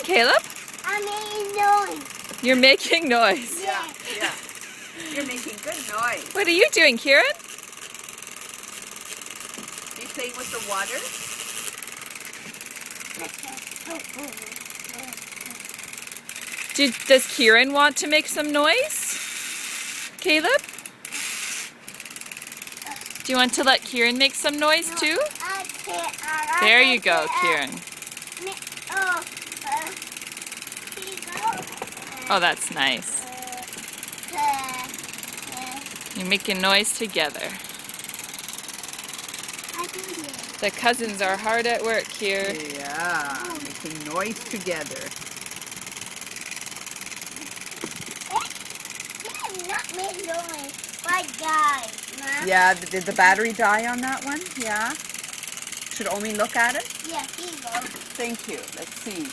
doing, Caleb? I'm making noise. You're making noise. Yeah. You're making good noise. What are you doing, Kieran? Are you playing with the water? Does Kieran want to make some noise? Caleb? Do you want to let Kieran make some noise too? There you go, Kieran. Oh, that's nice. You're making noise together. The cousins are hard at work here. Yeah, making noise together. Yeah, did the battery die on that one? Yeah. Should Omi look at it? Yeah, here you go. Thank you. Let's see.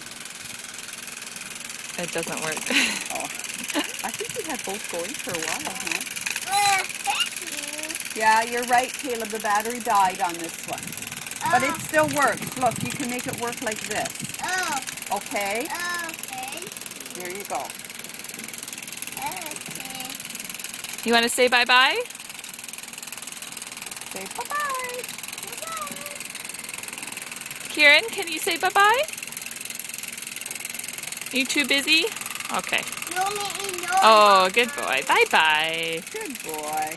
It doesn't work. Oh, I think we had both going for a while, huh? Thank you. Yeah, you're right, Caleb. The battery died on this one. But it still works. Look, you can make it work like this. Oh. Okay? Okay. Here you go. Okay. You want to say bye-bye? Say bye-bye. Kieran, can you say bye-bye? You too busy? Okay. No, me, no. Oh, good boy. Bye-bye. Good boy.